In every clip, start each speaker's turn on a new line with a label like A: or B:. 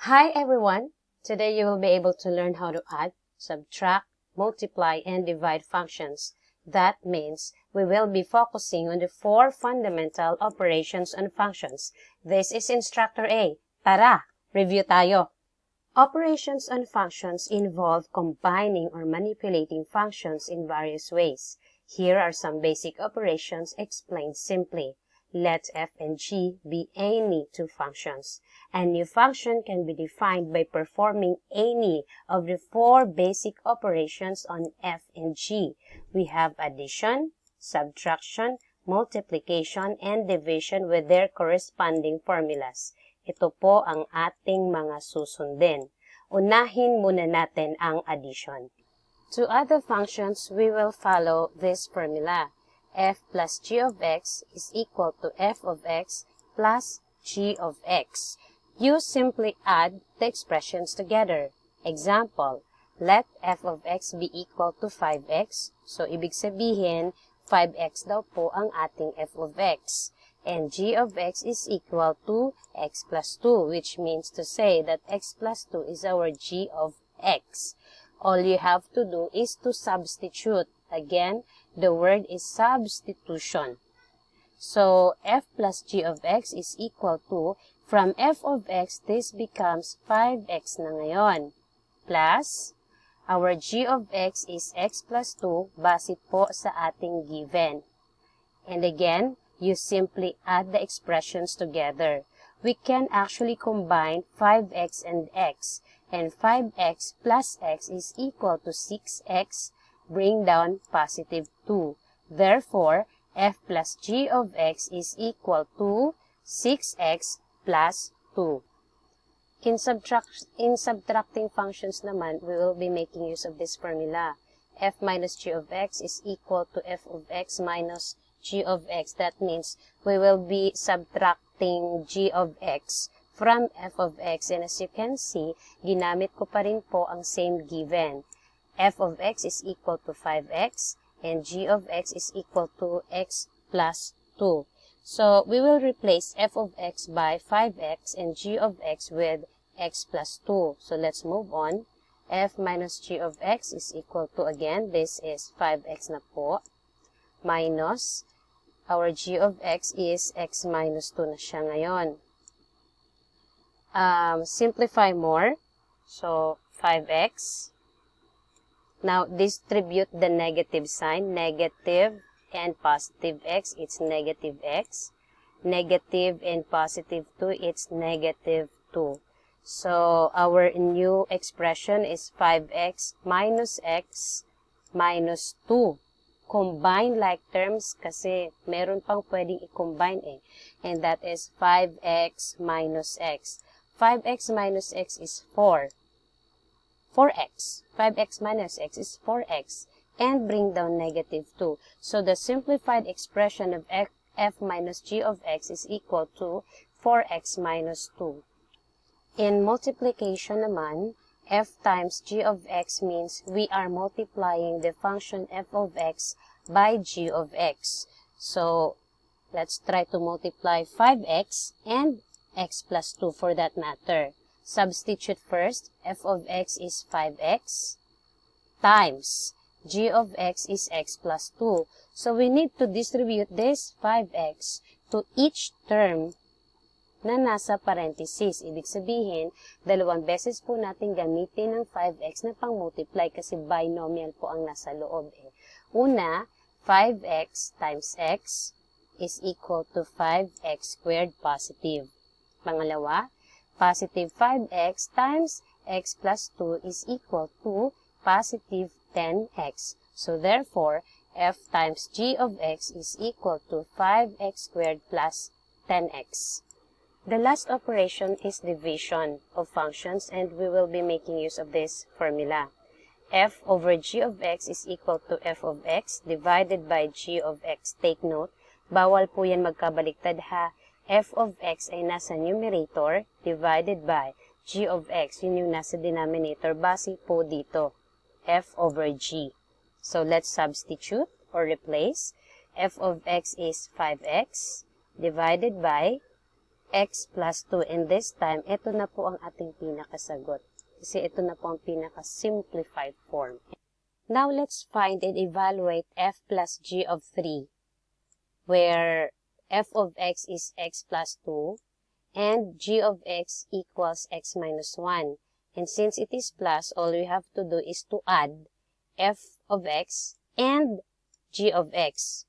A: Hi everyone! Today you will be able to learn how to add, subtract, multiply, and divide functions. That means we will be focusing on the 4 fundamental operations on functions. This is Instructor A. Tara! Review tayo! Operations on functions involve combining or manipulating functions in various ways. Here are some basic operations explained simply. Let f and g be any 2 functions. A new function can be defined by performing any of the 4 basic operations on f and g. We have addition, subtraction, multiplication, and division with their corresponding formulas. Ito po ang ating mga susundin. Unahin muna natin ang addition. To other functions, we will follow this formula. F plus g of x is equal to f of x plus g of x. You simply add the expressions together. Example, let f of x be equal to 5x. So, ibig sabihin, 5x daw po ang ating f of x. And g of x is equal to x plus 2, which means to say that x plus 2 is our g of x. All you have to do is to substitute. Again, the word is substitution. So, f plus g of x is equal to, from f of x, this becomes 5x na ngayon. Plus, our g of x is x plus 2, base po sa ating given. And again, you simply add the expressions together. We can actually combine 5x and x. And 5x plus x is equal to 6x. Bring down positive 2. Therefore, f plus g of x is equal to 6x plus 2. In subtracting functions naman, we will be making use of this formula. F minus g of x is equal to f of x minus g of x. That means we will be subtracting g of x from f of x. And as you can see, ginamit ko pa rin po ang same given. F of x is equal to 5x and g of x is equal to x plus 2. So, we will replace f of x by 5x and g of x with x plus 2. So, let's move on. F minus g of x is equal to, again, this is 5x na po, minus, our g of x is x minus 2 na siya ngayon. Simplify more. So, 5x. Now, distribute the negative sign. Negative and positive x, it's negative x. Negative and positive 2, it's negative 2. So, our new expression is 5x minus x minus 2. Combine like terms kasi meron pang pwedeng i-combine eh. And that is 5x minus x. 5x minus x is 4. 4x. 5x minus x is 4x. And bring down negative 2. So, the simplified expression of f minus g of x is equal to 4x minus 2. In multiplication naman, f times g of x means we are multiplying the function f of x by g of x. So, let's try to multiply 5x and x plus 2 for that matter. Substitute first, f of x is 5x times g of x is x plus 2. So, we need to distribute this 5x to each term na nasa parenthesis. Ibig sabihin, 2 beses po natin gamitin ng 5x na pang-multiply kasi binomial po ang nasa loob. Una, 5x times x is equal to 5x squared positive. Pangalawa, positive 5x times x plus 2 is equal to positive 10x. So, therefore, f times g of x is equal to 5x squared plus 10x. The last operation is division of functions, and we will be making use of this formula. F over g of x is equal to f of x divided by g of x. Take note, bawal po yan magkabaliktad ha. F of x ay nasa numerator divided by g of x. Yun yung nasa denominator. Base po dito. F over g. So, let's substitute or replace. F of x is 5x divided by x plus 2. And this time, ito na po ang ating pinakasagot. Kasi ito na po ang pinaka-simplified form. Now, let's find and evaluate f plus g of 3, where f of x is x plus 2, and g of x equals x minus 1. And since it is plus, all we have to do is to add f of x and g of x.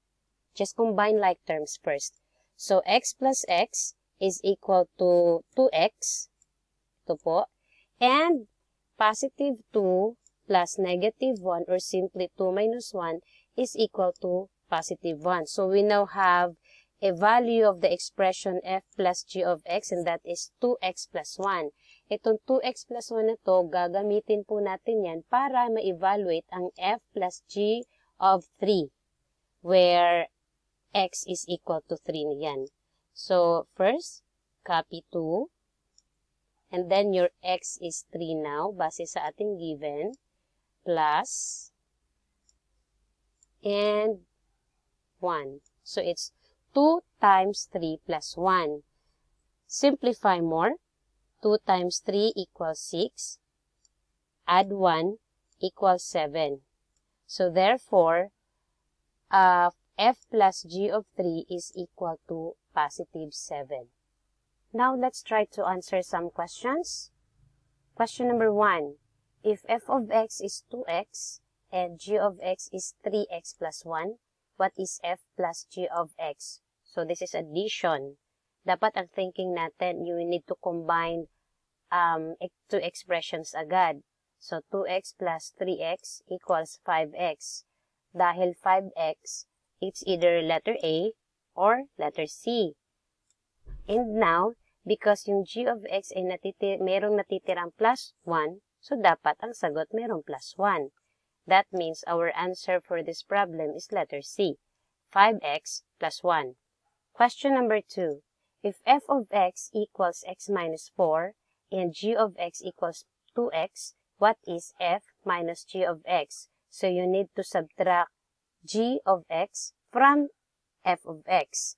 A: Just combine like terms first. So, x plus x is equal to 2x. Ito po. And positive 2 plus negative 1, or simply 2 minus 1, is equal to positive 1. So, we now have a value of the expression f plus g of x, and that is 2x plus 1. Itong 2x plus 1 na to, gagamitin po natin yan para ma-evaluate ang f plus g of 3, where x is equal to 3 yan. So, first, copy 2, and then your x is 3 now, base sa ating given, plus, and 1. So, it's 2 times 3 plus 1. Simplify more. 2 times 3 equals 6. Add 1 equals 7. So, therefore, f plus g of 3 is equal to positive 7. Now, let's try to answer some questions. Question number 1. If f of x is 2x and g of x is 3x plus 1, what is f plus g of x? So, this is addition. Dapat ang thinking natin, you need to combine two expressions agad. So, 2x plus 3x equals 5x. Dahil 5x, it's either letter A or letter C. And now, because yung g of x ay merong natitirang plus 1, so dapat ang sagot merong plus 1. That means our answer for this problem is letter C, 5x plus 1. Question number 2. If f of x equals x minus 4 and g of x equals 2x, what is f minus g of x? So you need to subtract g of x from f of x.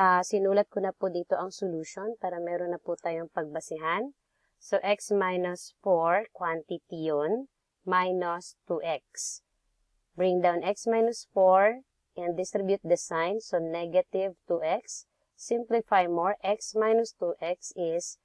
A: Sinulat ko na po dito ang solution para meron na po tayong pagbasihan. So, x minus 4, quantity yun, minus 2x. Bring down x minus 4 and distribute the sign. So, negative 2x. Simplify more. X minus 2x is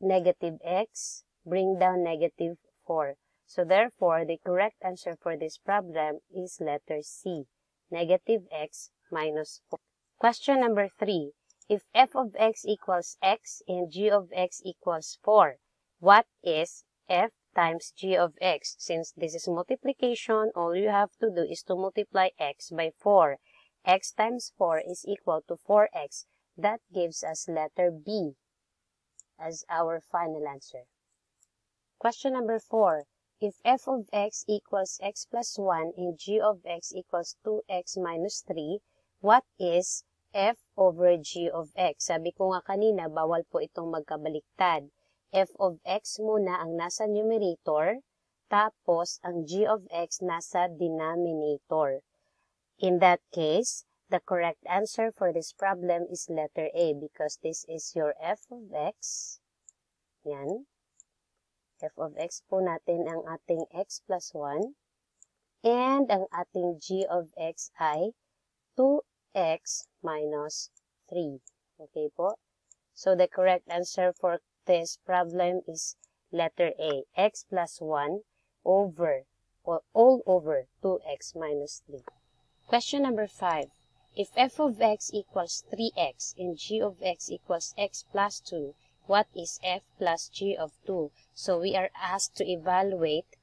A: negative x. Bring down negative 4. So, therefore, the correct answer for this problem is letter C, negative x minus 4. Question number 3. If f of x equals x and g of x equals 4, what is f times g of x? Since this is multiplication, all you have to do is to multiply x by 4. X times 4 is equal to 4x. That gives us letter B as our final answer. Question number 4. If f of x equals x plus 1 and g of x equals 2x minus 3, what is f over g of x? Sabi ko nga kanina, bawal po itong magkabaliktad. F of x muna ang nasa numerator, tapos ang g of x nasa denominator. In that case, the correct answer for this problem is letter A because this is your f of x. Yan. F of x po natin ang ating x plus 1. And ang ating g of x ay 2x minus 3. Okay po? So, the correct answer for this problem is letter A, x plus 1 over, or all over 2x minus 3. Question number 5. If f of x equals 3x and g of x equals x plus 2, what is f plus g of 2? So, we are asked to evaluate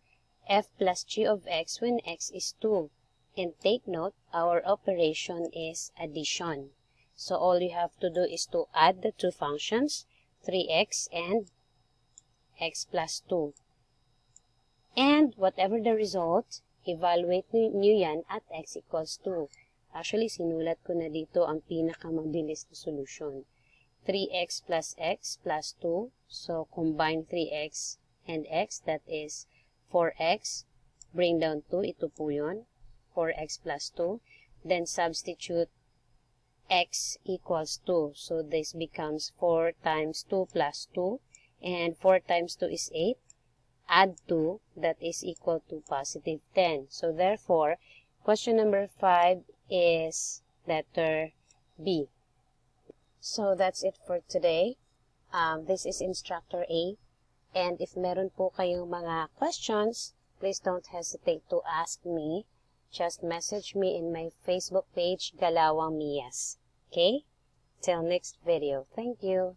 A: f plus g of x when x is 2. And take note, our operation is addition. So, all you have to do is to add the two functions, 3x and x plus 2. And whatever the result, evaluate nyo yan at x equals 2. Actually, sinulat ko na dito ang pinakamabilis na solution. 3x plus x plus 2. So, combine 3x and x, that is 4x. Bring down 2, ito po yun. 4x plus 2. Then, substitute x equals 2. So this becomes 4 times 2 plus 2. And 4 times 2 is 8. Add 2, that is equal to positive 10. So therefore, question number 5 is letter B. So that's it for today. This is Instructor A. And if meron po kayong mga questions, please don't hesitate to ask me. Just message me in my Facebook page, Galawang Mias. Okay? Till next video. Thank you.